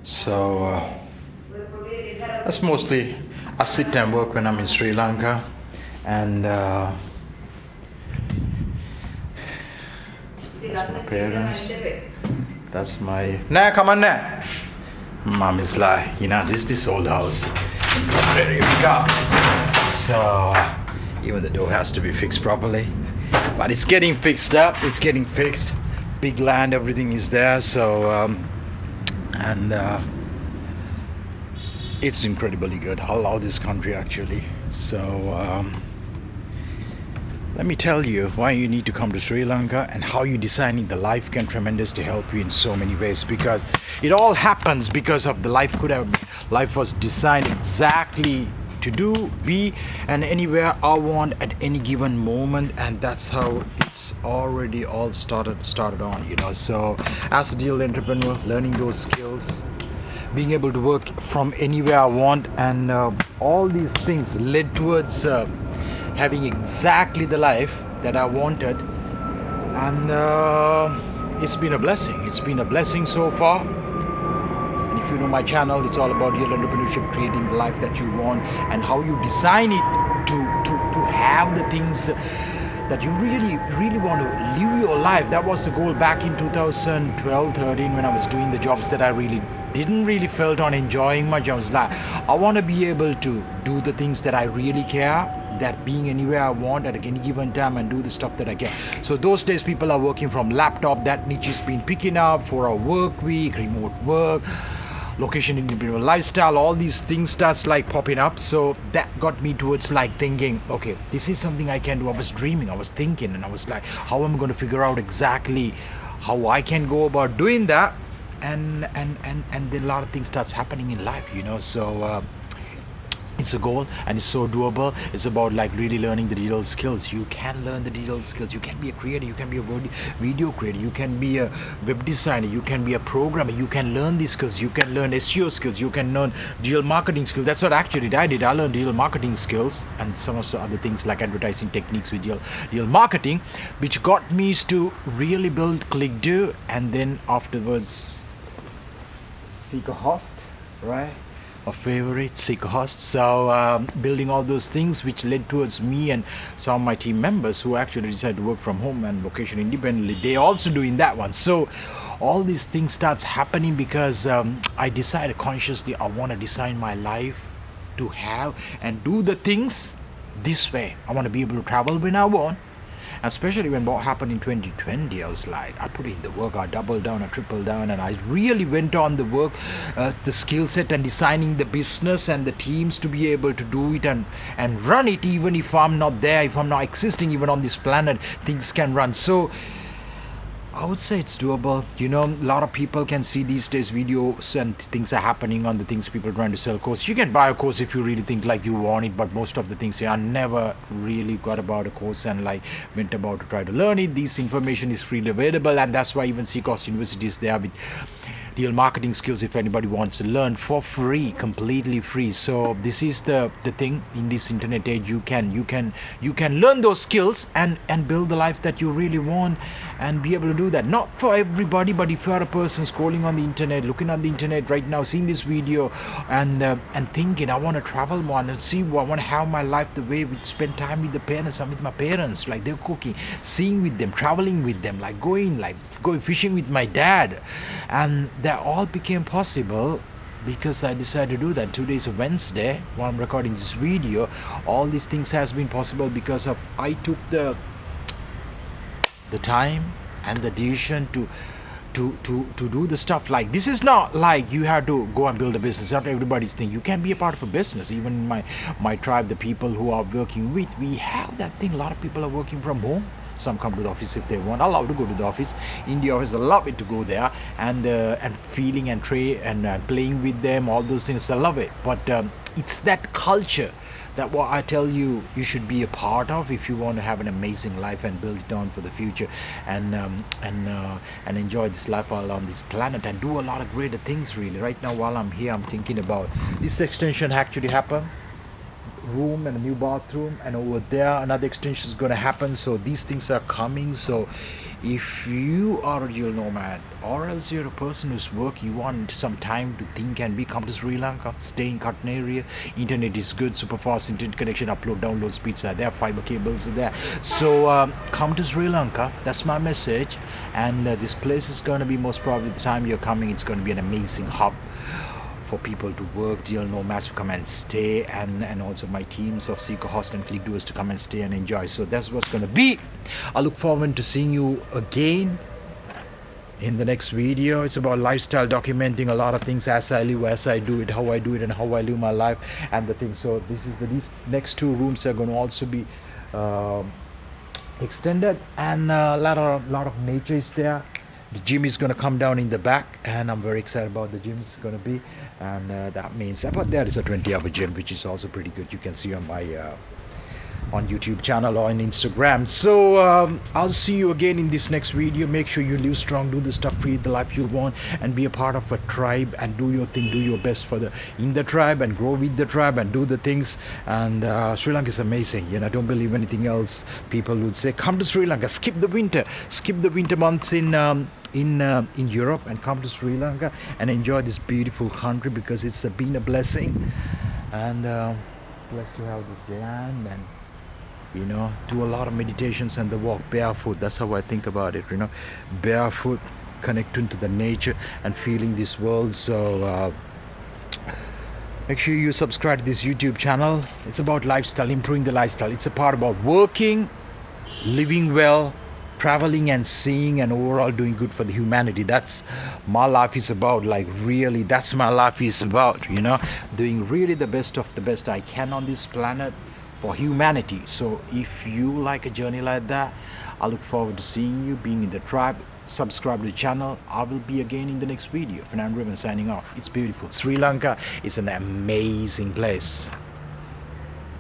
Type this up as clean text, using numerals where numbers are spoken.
So that's mostly I sit and work when I'm in Sri Lanka, and that's my parents. That's my nah, come on now. Mom is like, this old house. There you go. So even the door has to be fixed properly, but it's getting fixed up. It's getting fixed. Big land, everything is there. So and it's incredibly good. I love this country actually. So let me tell you why you need to come to Sri Lanka and how you designing the life can tremendously help you in so many ways, because it all happens because of the life was designed exactly to do, be, and anywhere I want at any given moment, and that's how it's already all started on. So as a digital entrepreneur, learning those skills, being able to work from anywhere I want, and all these things led towards having exactly the life that I wanted, and it's been a blessing. It's been a blessing so far. And if you know my channel, it's all about real entrepreneurship, creating the life that you want, and how you design it to have the things that you really want to live your life. That was the goal back in 2012-13 when I was doing the jobs that I didn't really felt on enjoying much. I was like, I want to be able to do the things that I really care, that being anywhere I want at any given time, and do the stuff that I care. So those days people are working from laptop. That niche has been picking up for a work week, remote work, location independent lifestyle, all these things starts like popping up. So that got me towards like thinking, okay, this is something I can do. I was dreaming, I was thinking, and I was like, how am I going to figure out exactly how I can go about doing that? And then a lot of things starts happening in life, so it's a goal, and it's so doable. It's about like really learning the digital skills. You can learn the digital skills. You can be a creator, you can be a video creator, you can be a web designer, you can be a programmer. You can learn these skills. You can learn SEO skills, you can learn digital marketing skills. That's what actually I did. I learned digital marketing skills and some of the other things like advertising techniques with digital marketing, which got me to really build ClickDo, and then afterwards seek a host, right? A favorite, seek a host. So building all those things, which led towards me and some of my team members who actually decided to work from home and location independently. They also doing that one. So all these things starts happening because I decided consciously I want to design my life to have and do the things this way. I want to be able to travel when I want. Especially when what happened in 2020, I was like, I put in the work, I doubled down, I tripled down, and I really went on the work, the skill set, and designing the business and the teams to be able to do it and run it. Even if I'm not there, if I'm not existing even on this planet, things can run. So I would say it's doable. A lot of people can see these days videos and things are happening on the things people are trying to sell course. You can buy a course if you really think like you want it, but most of the things I never really got about a course and like went about to try to learn it. This information is freely available, and that's why even Seacoast University is there with digital marketing skills if anybody wants to learn for free, completely free. So this is the thing in this internet age. You can learn those skills and build the life that you really want and be able to do that. Not for everybody, but if you are a person scrolling on the internet, looking on the internet right now, seeing this video and thinking, I want to travel more and see, I want to have my life the way we spend time with the parents and with my parents, like they're cooking, seeing with them, traveling with them, like going fishing with my dad, and that all became possible because I decided to do that. Today is a Wednesday while I'm recording this video. All these things has been possible because of I took the time and the decision to do the stuff. Like, this is not like you have to go and build a business. Not everybody's thing. You can be a part of a business. Even in my tribe, the people who are working with, we have that thing. A lot of people are working from home. Some come to the office if they want. I love to go to the office. In the office, I love it to go there and feeling and playing with them. All those things, I love it. But it's that culture that what I tell you should be a part of if you want to have an amazing life and build it on for the future and enjoy this life while on this planet and do a lot of greater things. Really, right now while I'm here, I'm thinking about this extension actually happened room and a new bathroom, and over there another extension is going to happen. So these things are coming. So if you are a digital nomad, or else you're a person who's work, you want some time to think and come to Sri Lanka, stay in Cotton area. Internet is good, super fast internet connection, upload download speeds are there, fiber cables are there. So come to Sri Lanka, that's my message. And this place is going to be, most probably the time you're coming, it's going to be an amazing hub for people to work, digital nomads to come and stay, and also my teams of Seeker Host and Click Doers to come and stay and enjoy. So that's what's going to be. I look forward to seeing you again in the next video. It's about lifestyle, documenting a lot of things as I live, as I do it, how I do it, and how I live my life and the things. So these next two rooms are going to also be extended, and a lot of nature is there. The gym is going to come down in the back, and I'm very excited about the gym is going to be. And that means about there is a 20-hour gym, which is also pretty good. You can see on my on YouTube channel or on Instagram. So I'll see you again in this next video. Make sure you live strong, do the stuff, create the life you want, and be a part of a tribe, and do your thing, do your best in the tribe, and grow with the tribe, and do the things. And Sri Lanka is amazing. Don't believe anything else. People would say, come to Sri Lanka, skip the winter months in Europe, and come to Sri Lanka and enjoy this beautiful country, because it's been a blessing, and blessed to have this land, and do a lot of meditations and the walk barefoot. That's how I think about it, barefoot, connecting to the nature and feeling this world. So make sure you subscribe to this YouTube channel. It's about lifestyle, improving the lifestyle. It's a part about working, living well, traveling and seeing, and overall doing good for the humanity. That's my life is about. Really, that's my life is about, doing really the best of the best I can on this planet for humanity. So if you like a journey like that, I look forward to seeing you, being in the tribe. Subscribe to the channel. I will be again in the next video. Fernando Ribbon signing off. It's beautiful. Sri Lanka is an amazing place.